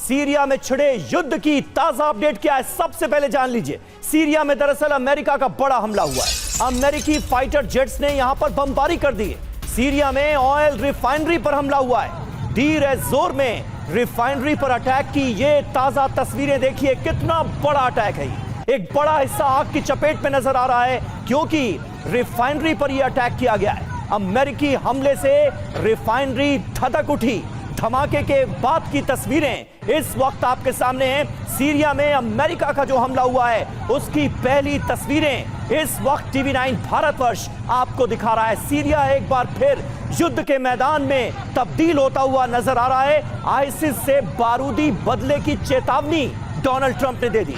Syria में छिड़े युद्ध की ताजा अपडेट क्या है, सबसे पहले जान लीजिए। सीरिया में दरअसल अमेरिका का बड़ा हमला हुआ है। अमेरिकी फाइटर जेट्स ने यहां पर बमबारी कर दी है। सीरिया में ऑयल रिफाइनरी पर हमला हुआ है। डीर एज जोर में रिफाइनरी पर अटैक की ये ताजा तस्वीरें देखिए, कितना बड़ा अटैक है। एक बड़ा हिस्सा आग की चपेट में नजर आ रहा है क्योंकि रिफाइनरी पर यह अटैक किया गया है। अमेरिकी हमले से रिफाइनरी धधक उठी। धमाके के बाद की तस्वीरें इस वक्त आपके सामने हैं। सीरिया में अमेरिका का जो हमला हुआ है उसकी पहली तस्वीरें इस वक्त टीवी 9 भारतवर्ष आपको दिखा रहा है। सीरिया एक बार फिर युद्ध के मैदान में तब्दील होता हुआ नजर आ रहा है। आईसिस से बारूदी बदले की चेतावनी डोनाल्ड ट्रंप ने दे दी।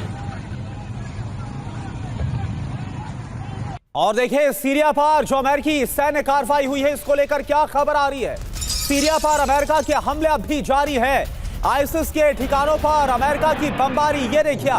और देखिए सीरिया पर जो अमेरिकी सैन्य कार्रवाई हुई है इसको लेकर क्या खबर आ रही है। सीरिया पर अमेरिका के हमले अब भी जारी है। आईसिस के ठिकानों पर अमेरिका की बमबारी, ये देखिए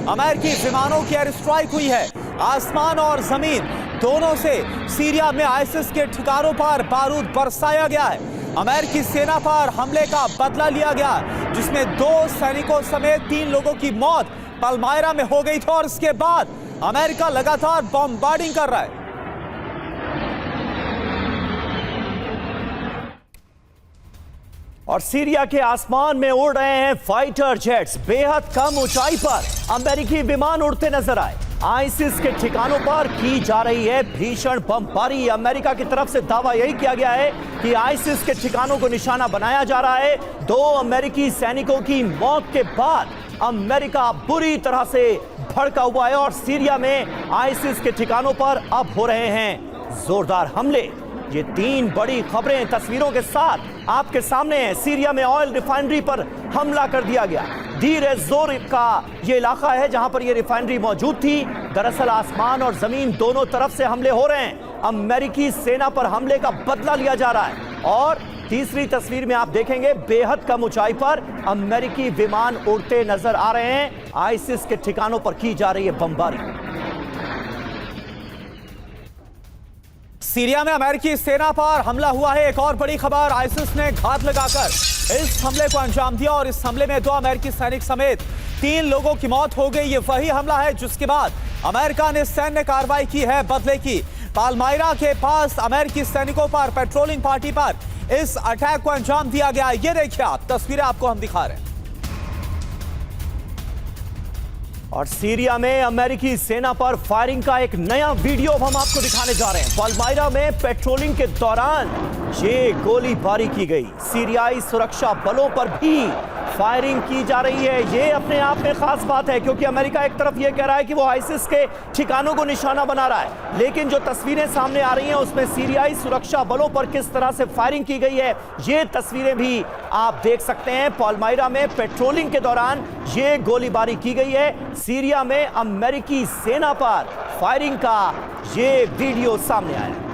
अमेरिकी विमानों की एयर स्ट्राइक हुई है। आसमान और जमीन दोनों से सीरिया में आईसिस के ठिकानों पर बारूद बरसाया गया है। अमेरिकी सेना पर हमले का बदला लिया गया जिसमें 2 सैनिकों समेत 3 लोगों की मौत पलमायरा में हो गई थी और इसके बाद अमेरिका लगातार बमबार्डिंग कर रहा है। और सीरिया के आसमान में उड़ रहे हैं फाइटर जेट्स। बेहद कम ऊंचाई पर अमेरिकी विमान उड़ते नजर आए। आईसिस के ठिकानों पर की जा रही है भीषण बमबारी। अमेरिका की तरफ से दावा यही किया गया है कि आईसिस के ठिकानों को निशाना बनाया जा रहा है। 2 अमेरिकी सैनिकों की मौत के बाद अमेरिका बुरी तरह से भड़का हुआ है और सीरिया में आईसिस के ठिकानों पर अब हो रहे हैं जोरदार हमले। ये 3 बड़ी खबरें तस्वीरों के साथ आपके सामने हैं। सीरिया में ऑयल रिफाइनरी पर हमला कर दिया गया। डीर एज जोर का ये इलाका है जहां पर ये रिफाइनरी मौजूद थी। दरअसल आसमान और जमीन दोनों तरफ से हमले हो रहे हैं। अमेरिकी सेना पर हमले का बदला लिया जा रहा है। और तीसरी तस्वीर में आप देखेंगे बेहद कम ऊंचाई पर अमेरिकी विमान उड़ते नजर आ रहे हैं। आईसिस के ठिकानों पर की जा रही है बमबारी। सीरिया में अमेरिकी सेना पर हमला हुआ है। एक और बड़ी खबर, आईसिस ने घात लगाकर इस हमले को अंजाम दिया और इस हमले में 2 अमेरिकी सैनिक समेत 3 लोगों की मौत हो गई। ये वही हमला है जिसके बाद अमेरिका ने सैन्य कार्रवाई की है बदले की। पालमायरा के पास अमेरिकी सैनिकों पर पेट्रोलिंग पार्टी पर इस अटैक को अंजाम दिया गया। ये देखिए आप तस्वीरें आपको हम दिखा रहे हैं। और सीरिया में अमेरिकी सेना पर फायरिंग का एक नया वीडियो हम आपको दिखाने जा रहे हैं। पालमायरा में पेट्रोलिंग के दौरान ये गोलीबारी की गई। सीरियाई सुरक्षा बलों पर भी फायरिंग की जा रही है। ये अपने आप में खास बात है क्योंकि अमेरिका एक तरफ ये कह रहा है कि वो आईसिस के ठिकानों को निशाना बना रहा है, लेकिन जो तस्वीरें सामने आ रही हैं उसमें सीरियाई सुरक्षा बलों पर किस तरह से फायरिंग की गई है ये तस्वीरें भी आप देख सकते हैं। पालमायरा में पेट्रोलिंग के दौरान ये गोलीबारी की गई है। सीरिया में अमेरिकी सेना पर फायरिंग का ये वीडियो सामने आया है।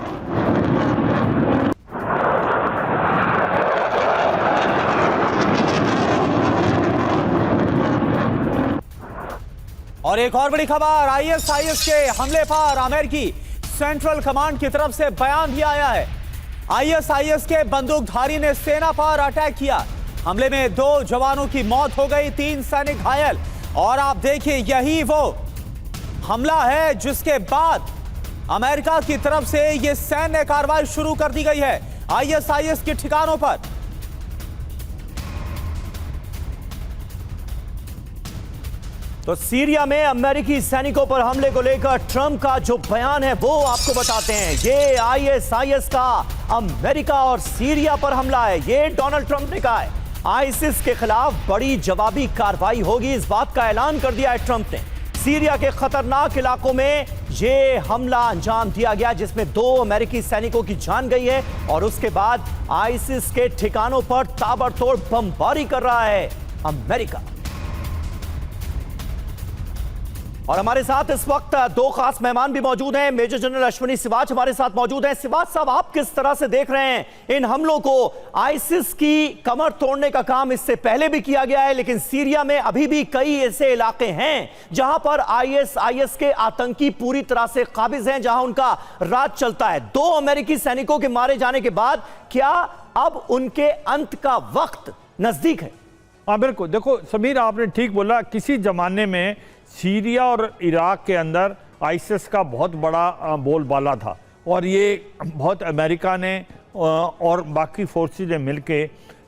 और एक और बड़ी खबर, आईएसआईएस के हमले पर अमेरिकी सेंट्रल कमांड की तरफ से बयान भी आया है। आईएसआईएस के बंदूकधारी ने सेना पर अटैक किया। हमले में 2 जवानों की मौत हो गई, 3 सैनिक घायल। और आप देखिए यही वो हमला है जिसके बाद अमेरिका की तरफ से यह सैन्य कार्रवाई शुरू कर दी गई है आईएसआईएस के ठिकानों पर। तो सीरिया में अमेरिकी सैनिकों पर हमले को लेकर ट्रंप का जो बयान है वो आपको बताते हैं। ये आईएसआईएस का अमेरिका और सीरिया पर हमला है, ये डोनाल्ड ट्रंप ने कहा है। आईसिस के खिलाफ बड़ी जवाबी कार्रवाई होगी, इस बात का ऐलान कर दिया है ट्रंप ने। सीरिया के खतरनाक इलाकों में ये हमला अंजाम दिया गया जिसमें 2 अमेरिकी सैनिकों की जान गई है और उसके बाद आईसिस के ठिकानों पर ताबड़तोड़ बमबारी कर रहा है अमेरिका। और हमारे साथ इस वक्त 2 खास मेहमान भी मौजूद हैं। मेजर जनरल अश्विनी सिवाच हमारे साथ मौजूद हैं। सिवाच साहब, आप किस तरह से देख रहे हैं इन हमलों को? आईसिस की कमर तोड़ने का काम इससे पहले भी किया गया है, लेकिन सीरिया में अभी भी कई ऐसे इलाके हैं जहां पर आईएसआईएस के आतंकी पूरी तरह से काबिज हैं, जहां उनका राज चलता है। 2 अमेरिकी सैनिकों के मारे जाने के बाद क्या अब उनके अंत का वक्त नजदीक है? हाँ बिल्कुल, देखो समीर आपने ठीक बोला। किसी ज़माने में सीरिया और इराक के अंदर आईसिस का बहुत बड़ा बोलबाला था और ये बहुत अमेरिका ने और बाकी फोर्सेस ने मिलके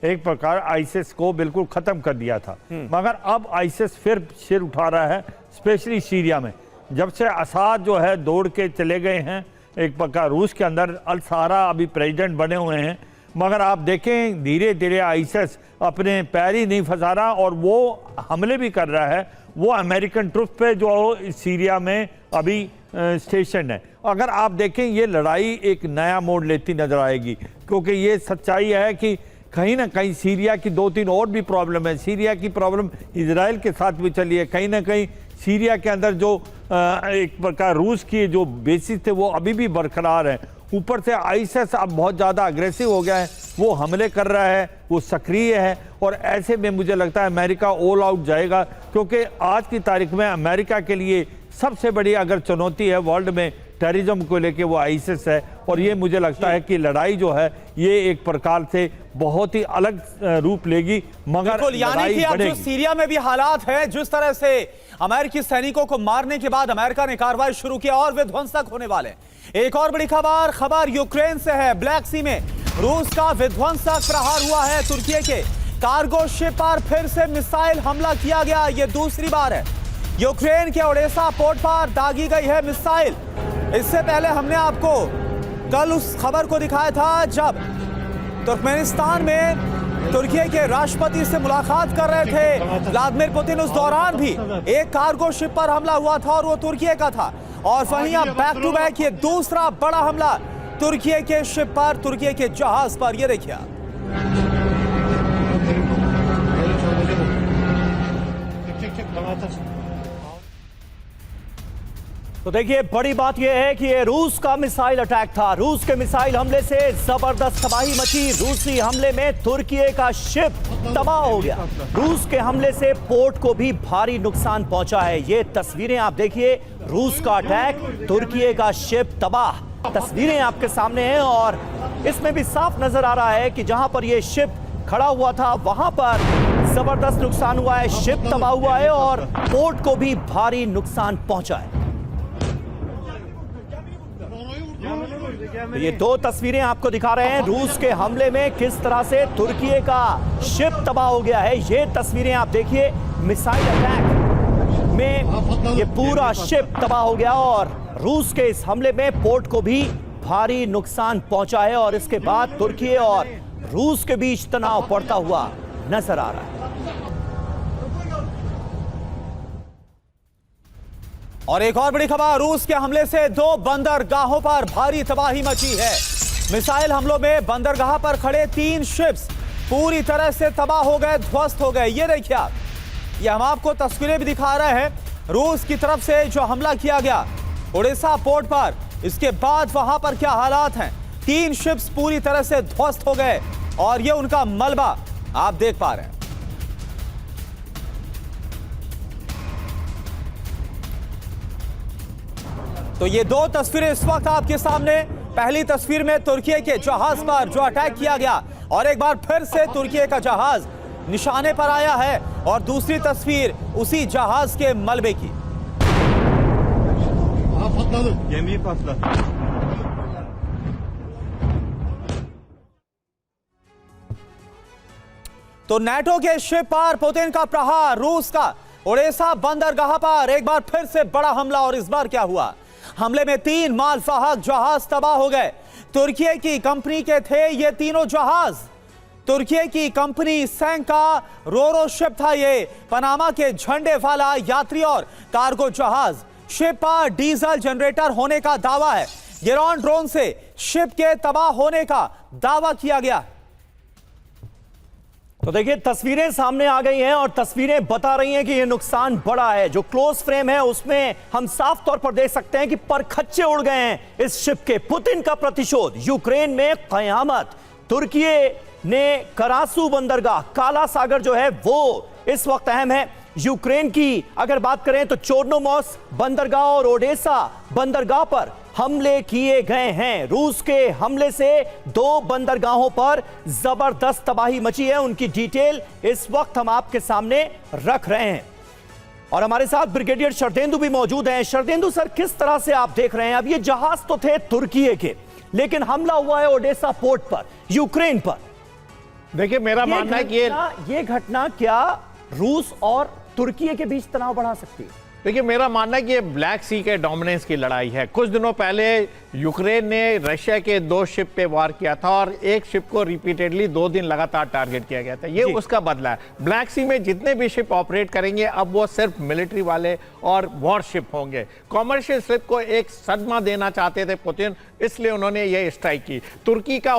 एक प्रकार आईसिस को बिल्कुल ख़त्म कर दिया था। मगर अब आईसिस फिर सिर उठा रहा है, स्पेशली सीरिया में। जब से असाद जो है दौड़ के चले गए हैं एक प्रकार रूस के अंदर, अल सहारा अभी प्रेसिडेंट बने हुए हैं, मगर आप देखें धीरे धीरे आईसिस अपने पैर ही नहीं फंसा रहा और वो हमले भी कर रहा है वो अमेरिकन ट्रुप पे जो सीरिया में अभी स्टेशन है। अगर आप देखें ये लड़ाई एक नया मोड़ लेती नजर आएगी, क्योंकि ये सच्चाई है कि कहीं ना कहीं सीरिया की 2-3 और भी प्रॉब्लम है। सीरिया की प्रॉब्लम इजराइल के साथ भी चली है, कहीं ना कहीं सीरिया के अंदर जो एक प्रकार रूस की जो बेसिस थे वो अभी भी बरकरार हैं। ऊपर से आईसिस अब बहुत ज़्यादा अग्रेसिव हो गया है, वो हमले कर रहा है, वो सक्रिय है और ऐसे में मुझे लगता है अमेरिका ऑल आउट जाएगा, क्योंकि आज की तारीख में अमेरिका के लिए सबसे बड़ी अगर चुनौती है वर्ल्ड में टेररिज्म को लेके वो आईसिस है। और ये मुझे लगता है कि लड़ाई जो है ये एक प्रकार से बहुत ही अलग रूप लेगी। मगर यानी कि अब जो सीरिया में भी हालात है, जिस तरह से अमेरिकी सैनिकों को मारने के बाद अमेरिका ने कार्रवाई शुरू किया और वे ध्वंसक होने वाले। एक और बड़ी खबर यूक्रेन से है। ब्लैक सी में रूस का विध्वंसक प्रहार हुआ है। तुर्की के कार्गो शिप पर फिर से मिसाइल हमला किया गया, ये दूसरी बार है। यूक्रेन के ओडेसा पोर्ट पर दागी गई है मिसाइल। इससे पहले हमने आपको कल उस खबर को दिखाया था जब तुर्कमेनिस्तान में तुर्की के राष्ट्रपति से मुलाकात कर रहे थे व्लादिमीर पुतिन। उस दौरान भी एक कार्गो शिप पर हमला हुआ था और वो तुर्की का था। और वहीं अब बैक टू बैक ये दूसरा बड़ा हमला तुर्की के शिप पर, तुर्की के जहाज पर। ये देखिए तो देखिए बड़ी बात यह है कि ये रूस का मिसाइल अटैक था। रूस के मिसाइल हमले से जबरदस्त तबाही मची। रूसी हमले में तुर्की का शिप तबाह हो गया। रूस के हमले से पोर्ट को भी भारी नुकसान पहुंचा है। ये तस्वीरें आप देखिए, रूस का अटैक, तुर्की का शिप तबाह। तस्वीरें आपके सामने हैं और इसमें भी साफ नजर आ रहा है कि जहां पर यह शिप खड़ा हुआ था वहां पर जबरदस्त नुकसान हुआ है, शिप तबाह हुआ है और पोर्ट को भी भारी नुकसान पहुंचा है। ये दो तस्वीरें आपको दिखा रहे हैं रूस के हमले में किस तरह से तुर्की का शिप तबाह हो गया है। ये तस्वीरें आप देखिए, मिसाइल अटैक में ये पूरा शिप तबाह हो गया और रूस के इस हमले में पोर्ट को भी भारी नुकसान पहुंचा है और इसके बाद तुर्की और रूस के बीच तनाव बढ़ता हुआ नजर आ रहा है। और एक और बड़ी खबर, रूस के हमले से 2 बंदरगाहों पर भारी तबाही मची है। मिसाइल हमलों में बंदरगाह पर खड़े 3 शिप्स पूरी तरह से तबाह हो गए, ध्वस्त हो गए। ये देखिए आप, ये हम आपको तस्वीरें भी दिखा रहे हैं रूस की तरफ से जो हमला किया गया ओडेसा पोर्ट पर। इसके बाद वहां पर क्या हालात हैं, 3 शिप्स पूरी तरह से ध्वस्त हो गए और ये उनका मलबा आप देख पा रहे हैं। तो ये 2 तस्वीरें इस वक्त आपके सामने। पहली तस्वीर में तुर्की के जहाज पर जो अटैक किया गया और एक बार फिर से तुर्की का जहाज निशाने पर आया है और दूसरी तस्वीर उसी जहाज के मलबे की। तो नाटो के शिप पर पुतिन का प्रहार, रूस का ओडेसा बंदरगाह पर एक बार फिर से बड़ा हमला। और इस बार क्या हुआ, हमले में 3 मालवाहक जहाज तबाह हो गए। तुर्की की कंपनी के थे ये तीनों जहाज। तुर्की की कंपनी सैंका रोरो शिप था ये, पनामा के झंडे वाला यात्री और कार्गो जहाज। शिप पर डीजल जनरेटर होने का दावा है। गिरोन ड्रोन से शिप के तबाह होने का दावा किया गया। तो देखिए तस्वीरें सामने आ गई हैं और तस्वीरें बता रही हैं कि यह नुकसान बड़ा है। जो क्लोज फ्रेम है उसमें हम साफ तौर पर देख सकते हैं कि परखच्चे उड़ गए हैं इस शिप के। पुतिन का प्रतिशोध, यूक्रेन में कयामत। तुर्की ने करासू बंदरगाह, काला सागर जो है वो इस वक्त अहम है। यूक्रेन की अगर बात करें तो चोर्नोमोर्स्क बंदरगाह और ओडेसा बंदरगाह पर हमले किए गए हैं। रूस के हमले से 2 बंदरगाहों पर जबरदस्त तबाही मची है। उनकी डिटेल इस वक्त हम आपके सामने रख रहे हैं और हमारे साथ ब्रिगेडियर शरदेंदु भी मौजूद हैं। शरदेंदु सर, किस तरह से आप देख रहे हैं? अब ये जहाज तो थे तुर्की के, लेकिन हमला हुआ है ओडेसा पोर्ट पर, यूक्रेन पर। देखिए, मेरा मानना है कि ये घटना क्या रूस और तुर्की के बीच तनाव बढ़ा सकती है? देखिए, मेरा मानना है कि ये ब्लैक सी के डोमिनेंस की लड़ाई है। कुछ दिनों पहले यूक्रेन ने रशिया के 2 शिप पे वार किया था और एक शिप को रिपीटेडली 2 दिन लगातार टारगेट किया गया था। ये उसका बदला है। ब्लैक सी में जितने भी शिप ऑपरेट करेंगे अब वो सिर्फ मिलिट्री वाले और वॉर शिप होंगे। कॉमर्शियल शिप को एक सदमा देना चाहते थे पुतिन, इसलिए उन्होंने ये स्ट्राइक की। तुर्की का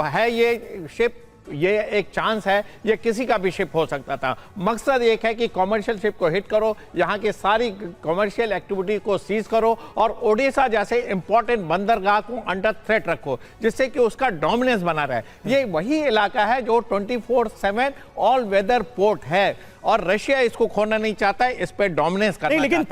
है ये शिप, ये एक चांस है, ये किसी का भी शिप हो सकता था। मकसद एक है कि कॉमर्शियल शिप को हिट करो, यहाँ की सारी कॉमर्शियल एक्टिविटी को सीज करो और ओडिशा जैसे इंपॉर्टेंट बंदरगाह को अंडर थ्रेट रखो, जिससे कि उसका डोमिनेंस बना रहे। ये वही इलाका है जो 24/7 ऑल वेदर पोर्ट है और रशिया इसको खोना नहीं चाहता है, इस पे डोमिनेंस करना नहीं, लेकिन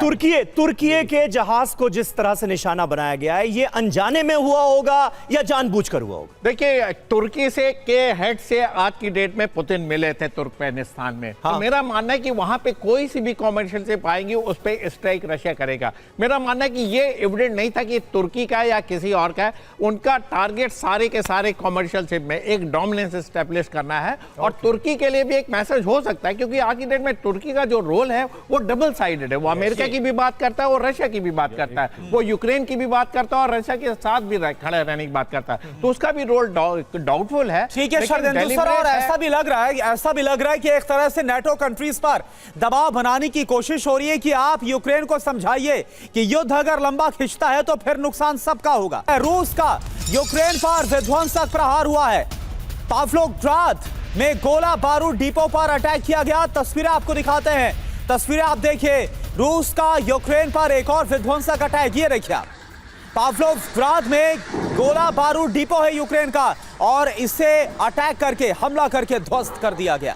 तुर्की के जहाज को जिस तरह से निशाना बनाया गया है, ये अनजाने में हुआ होगा या जानबूझकर हुआ होगा? देखिए, तुर्की से के हेड से आज की डेट में पुतिन मिले थे तुर्कमेनिस्तान में। हाँ। तो मेरा मानना है कि वहां पे कोई सी भी कॉमर्शियल शिप आएंगी उस पे स्ट्राइक रशिया करेगा। मेरा मानना है कि ये एविडेंट नहीं था कि तुर्की का या किसी और का है। उनका टारगेट सारे के सारे कॉमर्शियल शिप में एक डोमिनेंस एस्टेब्लिश करना है और तुर्की के लिए भी एक मैसेज हो सकता है, क्योंकि आज की डेट में तुर्की का जो रोल है वो डबल साइडेड है। वो अमेरिका की भी बात करता है और रशिया की भी बात करता है, वो यूक्रेन की भी बात करता है और रशिया के साथ भी खड़े रहने की बात करता है। तो उसका भी रोल डाउटफुल है। ठीक है शरदेंदु सर, और ऐसा भी लग रहा है कि एक तरह से नेटो कंट्रीज पर दबाव बनाने की कोशिश हो रही है कि आप यूक्रेन को समझाइए कि युद्ध अगर लंबा खिंचता है तो फिर नुकसान सबका होगा। रूस का यूक्रेन पर विध्वंसक प्रहार हुआ है। पावलोग्राद में गोला बारूद डिपो पर अटैक किया गया। तस्वीरें आपको दिखाते हैं, तस्वीरें आप देखिए। रूस का यूक्रेन पर एक और विध्वंसक अटैक, ये देखिए आप। पावलोग्राद में गोला बारूद डिपो है यूक्रेन का और इसे अटैक करके, हमला करके ध्वस्त कर दिया गया।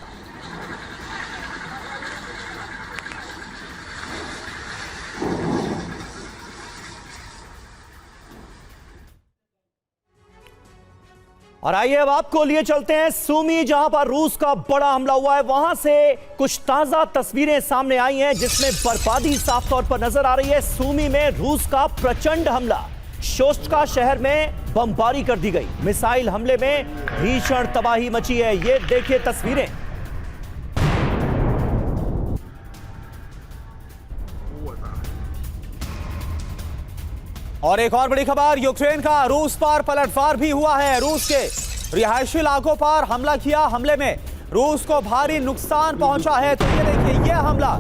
और आइए अब आपको लिए चलते हैं सुमी, जहां पर रूस का बड़ा हमला हुआ है। वहां से कुछ ताजा तस्वीरें सामने आई हैं जिसमें बर्बादी साफ तौर पर नजर आ रही है। सुमी में रूस का प्रचंड हमला, शोस्टका शहर में बमबारी कर दी गई। मिसाइल हमले में भीषण तबाही मची है। ये देखिए तस्वीरें। और एक और बड़ी खबर, यूक्रेन का रूस पर पलटवार भी हुआ है। रूस के रिहायशी इलाकों पर हमला किया। हमले में रूस को भारी नुकसान पहुंचा है। तो ये देखिए, ये हमला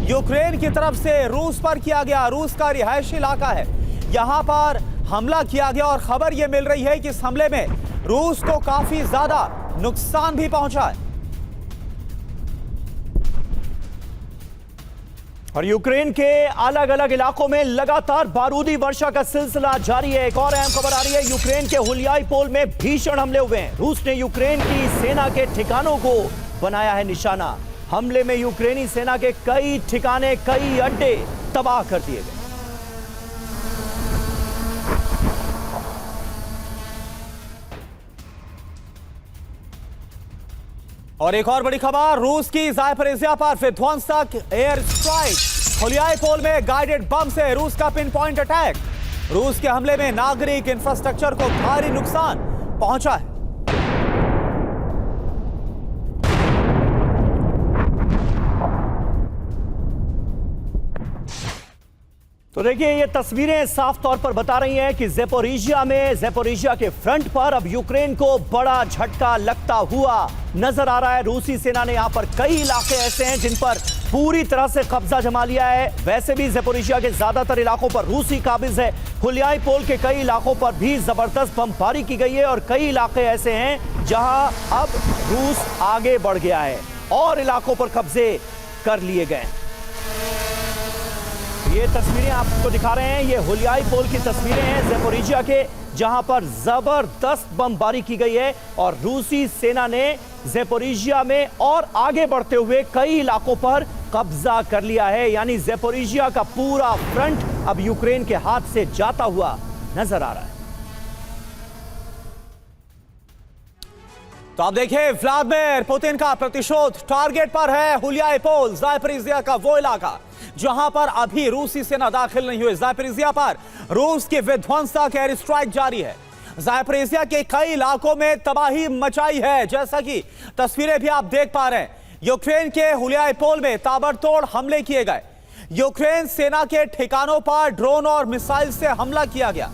यूक्रेन की तरफ से रूस पर किया गया। रूस का रिहायशी इलाका है, यहां पर हमला किया गया और खबर यह मिल रही है कि इस हमले में रूस को काफी ज्यादा नुकसान भी पहुंचा है। और यूक्रेन के अलग अलग इलाकों में लगातार बारूदी वर्षा का सिलसिला जारी है। एक और अहम खबर आ रही है, यूक्रेन के हुलियाई पोल में भीषण हमले हुए हैं। रूस ने यूक्रेन की सेना के ठिकानों को बनाया है निशाना। हमले में यूक्रेनी सेना के कई ठिकाने, कई अड्डे तबाह कर दिए गए। और एक और बड़ी खबर, रूस की ज़ापोरिज़िया पर विध्वंसक एयर स्ट्राइक। हुलियाई पोल में गाइडेड बम से रूस का पिन पॉइंट अटैक। रूस के हमले में नागरिक इंफ्रास्ट्रक्चर को भारी नुकसान पहुंचा है। तो देखिए, ये तस्वीरें साफ तौर पर बता रही हैं कि ज़ेपोरिजिया के फ्रंट पर अब यूक्रेन को बड़ा झटका लगता हुआ नजर आ रहा है। रूसी सेना ने यहां पर कई इलाके ऐसे हैं जिन पर पूरी तरह से कब्जा जमा लिया है। वैसे भी ज़ेपोरिजिया के ज्यादातर इलाकों पर रूसी काबिज है। हुलियाई पोल के कई इलाकों पर भी जबरदस्त बमबारी की गई है और कई इलाके ऐसे हैं जहां अब रूस आगे बढ़ गया है और इलाकों पर कब्जे कर लिए गए। ये तस्वीरें आपको दिखा रहे हैं, ये हुलियाई पोल की तस्वीरें हैं ज़ेपोरिजिया के, जहां पर जबरदस्त बमबारी की गई है और रूसी सेना ने ज़ेपोरिजिया में और आगे बढ़ते हुए कई इलाकों पर कब्जा कर लिया है। यानी ज़ेपोरिजिया का पूरा फ्रंट अब यूक्रेन के हाथ से जाता हुआ नजर आ रहा है। तो आप देखिए, व्लादिमीर पुतिन का प्रतिशोध टारगेट पर है। हुलियापोल, ज़ापोरिज़िया का वो इलाका जहां पर अभी रूसी सेना दाखिल नहीं हुई। ज़ापोरिज़िया पर रूस की विध्वंसक एयर स्ट्राइक जारी है। ज़ापोरिज़िया के कई इलाकों में तबाही मचाई है, जैसा कि तस्वीरें भी आप देख पा रहे हैं। यूक्रेन के हुलियापोल में ताबड़तोड़ हमले किए गए। यूक्रेन सेना के ठिकानों पर ड्रोन और मिसाइल से हमला किया गया।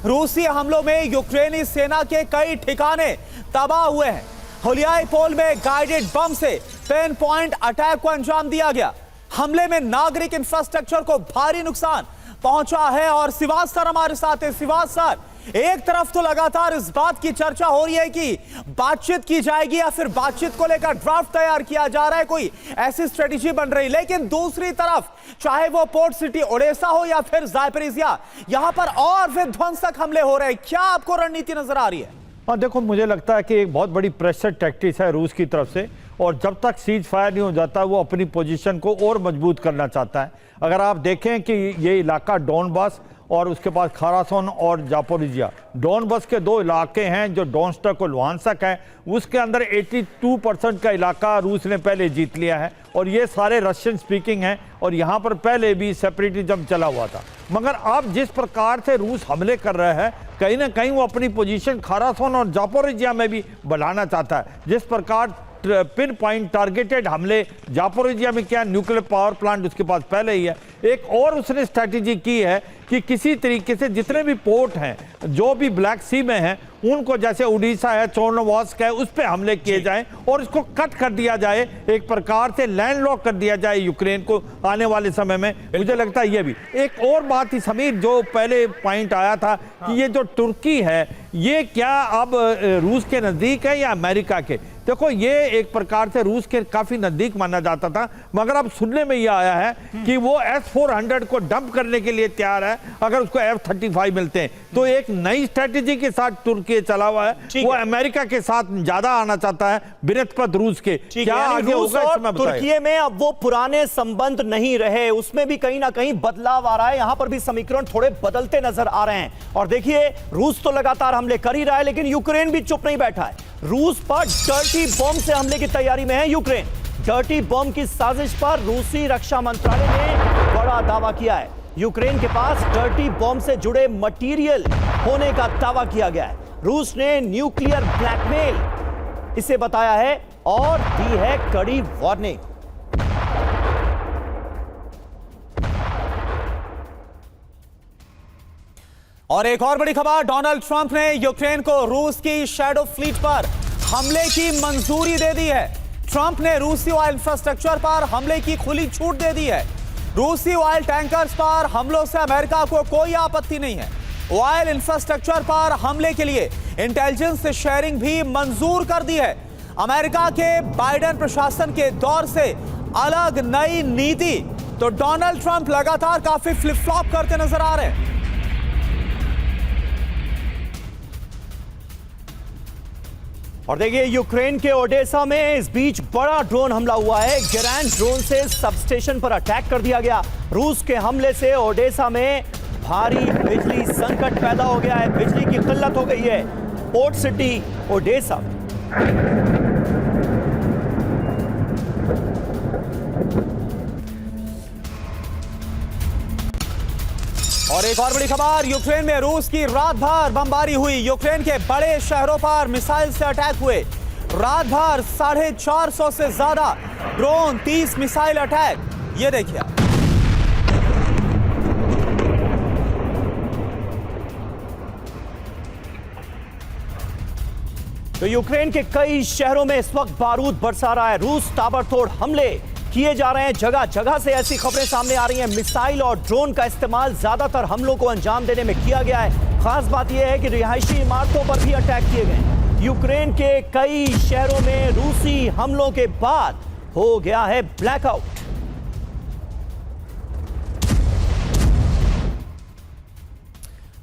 रूसी हमलों में यूक्रेनी सेना के कई ठिकाने तबाह हुए हैं। हुलियापोल में गाइडेड बम से पिन पॉइंट अटैक को अंजाम दिया गया। हमले में नागरिक इंफ्रास्ट्रक्चर को भारी नुकसान पहुंचा है। और सिवाज सर हमारे साथ है। सिवाज सर, एक तरफ तो लगातार इस बात की चर्चा हो रही है कि बातचीत की जाएगी या फिर बातचीत को लेकर ड्राफ्ट तैयार किया जा रहा है, कोई ऐसी स्ट्रेटेजी बन रही, लेकिन दूसरी तरफ चाहे वो पोर्ट सिटी ओडेसा हो या फिर ज़ापोरिज़िया, यहां पर और विध्वंसक हमले हो रहे हैं। क्या आपको रणनीति नजर आ रही है? हाँ, देखो, मुझे लगता है कि एक बहुत बड़ी प्रेशर टैक्टिक्स है रूस की तरफ से, और जब तक सीज फायर नहीं हो जाता वो अपनी पोजीशन को और मजबूत करना चाहता है। अगर आप देखें कि ये इलाका डोनबास और उसके पास खारासन और ज़ापोरिज़िया, डोनबास के दो इलाके हैं जो डोनेट्स्क और लुहांस्क है, उसके अंदर 82% का इलाका रूस ने पहले जीत लिया है और ये सारे रशियन स्पीकिंग हैं और यहाँ पर पहले भी सेपरेटिज्म चला हुआ था। मगर अब जिस प्रकार से रूस हमले कर रहा है, कहीं ना कहीं वो अपनी पोजीशन खारासन और ज़ापोरिज़िया में भी बढ़ाना चाहता है। जिस प्रकार पिन पॉइंट टारगेटेड हमले ज़ापोरिज़िया में किया, न्यूक्लियर पावर प्लांट उसके पास पहले ही है। एक और उसने स्ट्रैटेजी की है कि किसी तरीके से जितने भी पोर्ट हैं जो भी ब्लैक सी में हैं उनको, जैसे उड़ीसा है, चोर्नोवस्क है, उस पर हमले किए जाएं और इसको कट कर दिया जाए, एक प्रकार से लैंडलॉक कर दिया जाए यूक्रेन को आने वाले समय में। मुझे लगता है ये भी एक और बात थी समीर, जो पहले पॉइंट आया था कि ये जो तुर्की है ये क्या अब रूस के नज़दीक है या अमेरिका के। देखो, ये एक प्रकार से रूस के काफी नजदीक माना जाता था, मगर अब सुनने में ये आया है कि वो S-400 को डंप करने के लिए तैयार है अगर उसको F-35 मिलते हैं। तो एक नई स्ट्रेटेजी के साथ तुर्की चला हुआ है, वो अमेरिका के साथ ज्यादा आना चाहता है बिनस्बत रूस के। क्या आगे होगा इसमें बताइए। तुर्की में अब वो पुराने संबंध नहीं रहे, उसमें भी कहीं ना कहीं बदलाव आ रहा है। यहां पर भी समीकरण थोड़े बदलते नजर आ रहे हैं। और देखिए, रूस तो लगातार हमले कर ही रहा है, लेकिन यूक्रेन भी चुप नहीं बैठा है। रूस पर डर्टी बॉम्ब से हमले की तैयारी में है यूक्रेन। डर्टी बॉम्ब की साजिश पर रूसी रक्षा मंत्रालय ने बड़ा दावा किया है। यूक्रेन के पास डर्टी बॉम्ब से जुड़े मटेरियल होने का दावा किया गया है। रूस ने न्यूक्लियर ब्लैकमेल इसे बताया है और दी है कड़ी वार्निंग। और एक और बड़ी खबर, डोनाल्ड ट्रंप ने यूक्रेन को रूस की शैडो फ्लीट पर हमले की मंजूरी दे दी है। ट्रंप ने रूसी ऑयल इंफ्रास्ट्रक्चर पर हमले की खुली छूट दे दी है। रूसी ऑयल टैंकर्स पर हमलों से अमेरिका को कोई आपत्ति नहीं है। ऑयल इंफ्रास्ट्रक्चर पर हमले के लिए इंटेलिजेंस शेयरिंग भी मंजूर कर दी है। अमेरिका के बाइडेन प्रशासन के दौर से अलग नई नीति। तो डोनाल्ड ट्रंप लगातार काफी फ्लिप फ्लॉप करते नजर आ रहे हैं। और देखिए, यूक्रेन के ओडेसा में इस बीच बड़ा ड्रोन हमला हुआ है। गेरान ड्रोन से सबस्टेशन पर अटैक कर दिया गया। रूस के हमले से ओडेसा में भारी बिजली संकट पैदा हो गया है, बिजली की किल्लत हो गई है पोर्ट सिटी ओडेसा। और एक और बड़ी खबर, यूक्रेन में रूस की रात भर बमबारी हुई। यूक्रेन के बड़े शहरों पर मिसाइल से अटैक हुए। रात भर 450 से ज्यादा ड्रोन, 30 मिसाइल अटैक। ये देखिए, तो यूक्रेन के कई शहरों में इस वक्त बारूद बरसा रहा है। रूस ताबड़तोड़ हमले किए जा रहे हैं। जगह जगह से ऐसी खबरें सामने आ रही हैं। मिसाइल और ड्रोन का इस्तेमाल ज्यादातर हमलों को अंजाम देने में किया गया है। खास बात यह है कि रिहायशी इमारतों पर भी अटैक किए गए। यूक्रेन के कई शहरों में रूसी हमलों के बाद हो गया है ब्लैकआउट।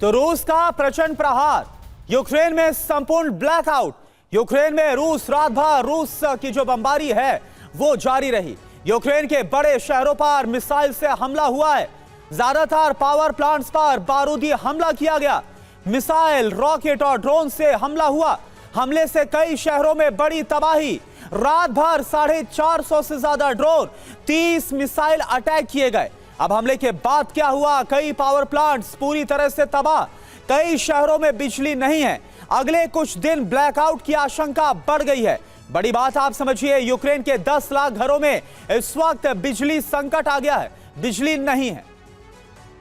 तो रूस का प्रचंड प्रहार, यूक्रेन में संपूर्ण ब्लैकआउट। यूक्रेन में रूस रात भर रूस की जो बमबारी है वो जारी रही। यूक्रेन के बड़े शहरों पर मिसाइल से हमला हुआ है। ज्यादातर पावर प्लांट्स पर बारूदी हमला किया गया। मिसाइल, रॉकेट और ड्रोन से हमला हुआ। हमले से कई शहरों में बड़ी तबाही। रात भर 450 से ज्यादा ड्रोन, 30 मिसाइल अटैक किए गए। अब हमले के बाद क्या हुआ? कई पावर प्लांट्स पूरी तरह से तबाह। कई शहरों में बिजली नहीं है। अगले कुछ दिन ब्लैकआउट की आशंका बढ़ गई है। बड़ी बात आप समझिए, यूक्रेन के 10 लाख घरों में इस वक्त बिजली संकट आ गया है, बिजली नहीं है।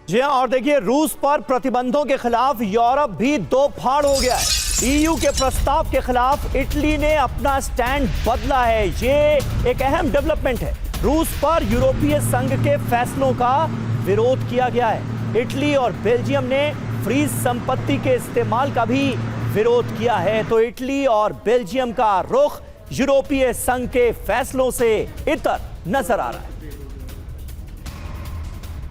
जी हां, और देखिए रूस पर प्रतिबंधों के खिलाफ यूरोप भी दो फाड़ हो गया है। ईयू के प्रस्ताव के खिलाफ इटली ने अपना स्टैंड बदला है। ये एक अहम डेवलपमेंट है। रूस पर यूरोपीय संघ के फैसलों का विरोध किया गया है। इटली और बेल्जियम ने फ्रीज संपत्ति के इस्तेमाल का भी विरोध किया है। तो इटली और बेल्जियम का रुख यूरोपीय संघ के फैसलों से इतर नजर आ रहा है।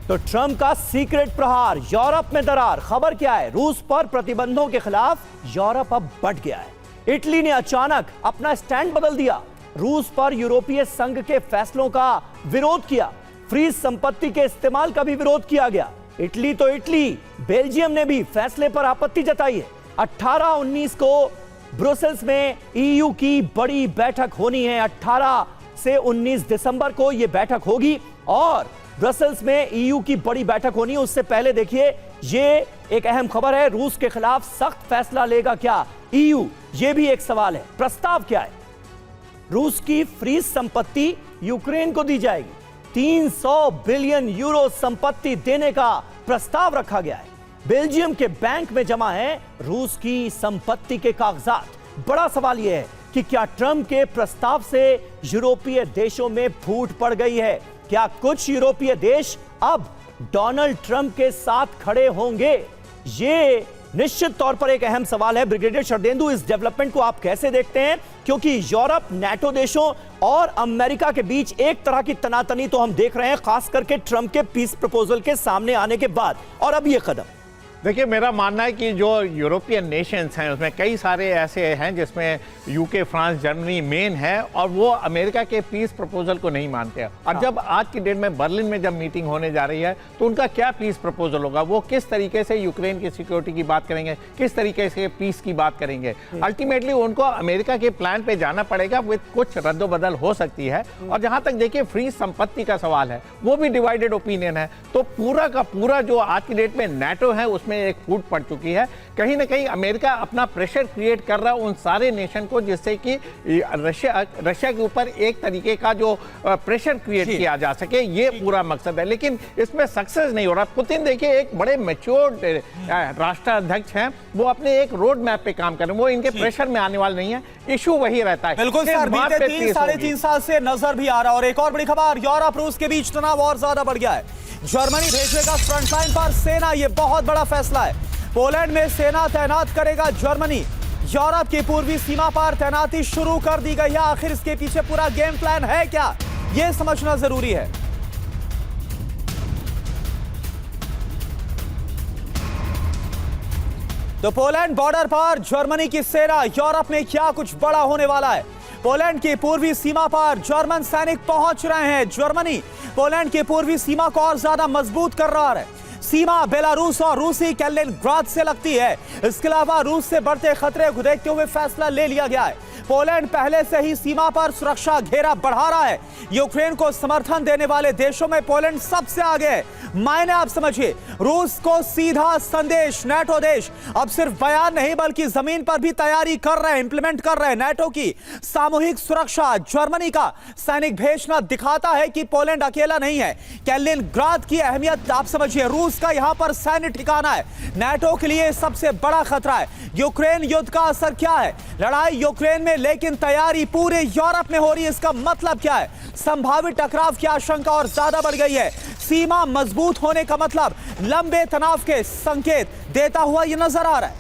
तो ट्रंप का सीक्रेट प्रहार, यूरोप में दरार। खबर क्या है? रूस पर प्रतिबंधों के खिलाफ यूरोप अब बंट गया है। इटली ने अचानक अपना स्टैंड बदल दिया। रूस पर यूरोपीय संघ के फैसलों का विरोध किया। फ्रीज संपत्ति के इस्तेमाल का भी विरोध किया गया। इटली तो इटली, बेल्जियम ने भी फैसले पर आपत्ति जताई है। 18-19 को ब्रुसेल्स में ईयू की बड़ी बैठक होनी है। 18 से 19 दिसंबर को यह बैठक होगी और ब्रसेल्स में ईयू की बड़ी बैठक होनी है। उससे पहले देखिए, ये एक अहम खबर है। रूस के खिलाफ सख्त फैसला लेगा क्या ईयू? ये भी एक सवाल है। प्रस्ताव क्या है? रूस की फ्रीज संपत्ति यूक्रेन को दी जाएगी। 300 बिलियन यूरो संपत्ति देने का प्रस्ताव रखा गया है। बेल्जियम के बैंक में जमा है रूस की संपत्ति के कागजात। बड़ा सवाल यह है कि क्या ट्रंप के प्रस्ताव से यूरोपीय देशों में फूट पड़ गई है? क्या कुछ यूरोपीय देश अब डोनाल्ड ट्रंप के साथ खड़े होंगे? ये निश्चित तौर पर एक अहम सवाल है। ब्रिगेडियर शरदेंदु, इस डेवलपमेंट को आप कैसे देखते हैं? क्योंकि यूरोप, नाटो देशों और अमेरिका के बीच एक तरह की तनातनी तो हम देख रहे हैं, खास करके ट्रंप के पीस प्रपोजल के सामने आने के बाद, और अब ये कदम। देखिए, मेरा मानना है कि जो यूरोपियन नेशंस हैं उसमें कई सारे ऐसे हैं जिसमें यूके, फ्रांस, जर्मनी मेन है और वो अमेरिका के पीस प्रपोजल को नहीं मानते हैं। और जब आज की डेट में बर्लिन में जब मीटिंग होने जा रही है तो उनका क्या पीस प्रपोजल होगा? वो किस तरीके से यूक्रेन की सिक्योरिटी की बात करेंगे, किस तरीके से पीस की बात करेंगे? अल्टीमेटली उनको अमेरिका के प्लान पे जाना पड़ेगा। विद कुछ रद्दोबदल हो सकती है। और जहां तक देखिए फ्री संपत्ति का सवाल है, वो भी डिवाइडेड ओपिनियन है। तो पूरा का पूरा जो आज की डेट में नाटो है उसमें एक फूट पड़ चुकी है। कहीं ना कहीं अमेरिका अपना प्रेशर क्रिएट कर रहा है उन सारे नेशन को, जिससे कि रशिया के ऊपर एक तरीके का जो प्रेशर क्रिएट किया जा सके, ये पूरा मकसद है। लेकिन इसमें सक्सेस नहीं हो रहा। पुतिन देखिए एक बड़े मैच्योर राष्ट्राध्यक्ष हैं, वो अपने एक रोड मैप पे काम कर रहे हैं। वो इनके प्रेशर में आने वाले नहीं है। इशू वही रहता है। बिल्कुल सर, बीते 3-3.5 साल से नजर भी आ रहा है। और एक और बड़ी खबर, यूरोप रूस के बीच तनाव और ज्यादा बढ़ गया है। जर्मनी भेजेगा फ्रंटलाइन पर सेना, यह बहुत बड़ा फैसला है। पोलैंड में सेना तैनात करेगा जर्मनी। यूरोप की पूर्वी सीमा पर तैनाती शुरू कर दी गई है। आखिर इसके पीछे पूरा गेम प्लान है क्या, यह समझना जरूरी है। तो पोलैंड बॉर्डर पर जर्मनी की सेना, यूरोप में क्या कुछ बड़ा होने वाला है? पोलैंड की पूर्वी सीमा पर जर्मन सैनिक पहुंच रहे हैं। जर्मनी पोलैंड की पूर्वी सीमा को और ज्यादा मजबूत कर रहा है। सीमा बेलारूस और रूसी कैलिनिनग्राड से लगती है। इसके अलावा रूस से बढ़ते खतरे को देखते हुए फैसला ले लिया गया है। पोलैंड पहले से ही सीमा पर सुरक्षा घेरा बढ़ा रहा है। यूक्रेन को समर्थन देने वाले देशों में पोलैंड सबसे आगे है। मायने आप समझिए, रूस को सीधा संदेश, नाटो देश अब सिर्फ बयान नहीं बल्कि जमीन पर भी तैयारी कर रहे हैं, इंप्लीमेंट कर रहे हैं। नाटो की सामूहिक सुरक्षा, जर्मनी का सैनिक भेजना दिखाता है कि पोलैंड अकेला नहीं है। कैलिनिनग्राड की अहमियत आप समझिए, रूस का यहां पर सैन्य ठिकाना है। नाटो के लिए सबसे बड़ा खतरा है। यूक्रेन युद्ध का असर क्या है? लड़ाई यूक्रेन में, लेकिन तैयारी पूरे यूरोप में हो रही है। इसका मतलब क्या है? संभावित टकराव की आशंका और ज्यादा बढ़ गई है। सीमा मजबूत होने का मतलब लंबे तनाव के संकेत देता हुआ यह नजर आ रहा है।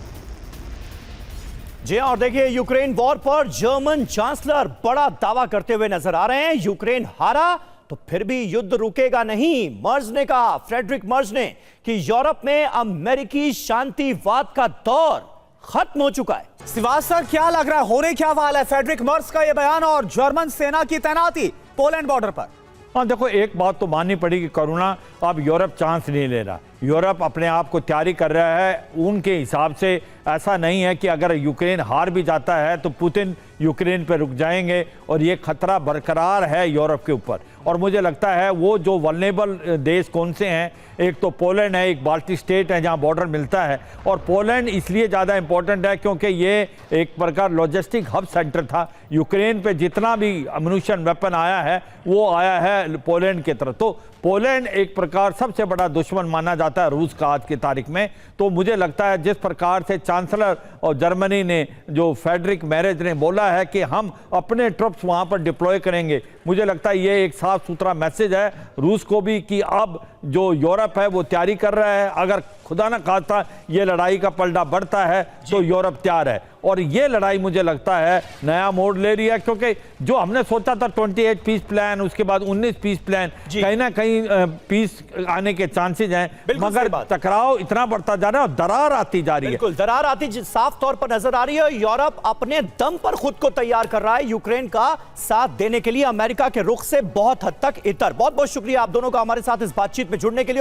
जी और देखिए, यूक्रेन वॉर पर जर्मन चांसलर बड़ा दावा करते हुए नजर आ रहे हैं। यूक्रेन हारा तो फिर भी युद्ध रुकेगा नहीं। मर्ज ने कहा, फ्रेडरिक मर्ज ने, कि यूरोप में अमेरिकी शांतिवाद का दौर खत्म हो चुका है। श्रीवास्तव, क्या लग रहा है, होने क्या वाला है? फ्रेडरिक मर्ज का यह बयान और जर्मन सेना की तैनाती पोलैंड बॉर्डर पर। हाँ देखो, एक बात तो माननी पड़ेगी करुणा, अब यूरोप चांस नहीं ले रहा। यूरोप अपने आप को तैयारी कर रहा है। उनके हिसाब से ऐसा नहीं है कि अगर यूक्रेन हार भी जाता है तो पुतिन यूक्रेन पर रुक जाएंगे, और ये खतरा बरकरार है यूरोप के ऊपर। और मुझे लगता है वो जो वल्नरेबल देश कौन से हैं, एक तो पोलैंड है, एक बाल्टिक स्टेट है जहां बॉर्डर मिलता है। और पोलैंड इसलिए ज़्यादा इंपॉर्टेंट है क्योंकि ये एक प्रकार लॉजिस्टिक हब सेंटर था। यूक्रेन पे जितना भी अम्यूनिशन वेपन आया है वो आया है पोलैंड की तरफ। तो पोलैंड एक प्रकार सबसे बड़ा दुश्मन माना जाता है रूस का आज की तारीख में। तो मुझे लगता है जिस प्रकार से चांसलर और जर्मनी ने, जो फ्रेडरिक मैरेज ने बोला है कि हम अपने ट्रुप्स वहां पर डिप्लॉय करेंगे, मुझे लगता है ये एक साफ सुथरा मैसेज है रूस को भी कि अब जो यूरोप है वो तैयारी कर रहा है। अगर खुदा ना खास्ता ये लड़ाई का पलड़ा बढ़ता है तो यूरोप तैयार है। और ये लड़ाई मुझे लगता है नया मोड़ ले रही है, क्योंकि जो हमने सोचा था 28 पीस प्लान, उसके बाद 19 पीस प्लान, कहीं ना कहीं पीस आने के चांसेस हैं, मगर टकराव इतना बढ़ता जा रहा है और दरार आती जा रही है। बिल्कुल दरार आती साफ तौर पर नजर आ रही है। यूरोप अपने दम पर खुद को तैयार कर रहा है यूक्रेन का साथ देने के लिए। अमेरिका के रुख से बहुत हद तक इतर। बहुत बहुत शुक्रिया आप दोनों का हमारे साथ इस बातचीत में जुड़ने के लिए।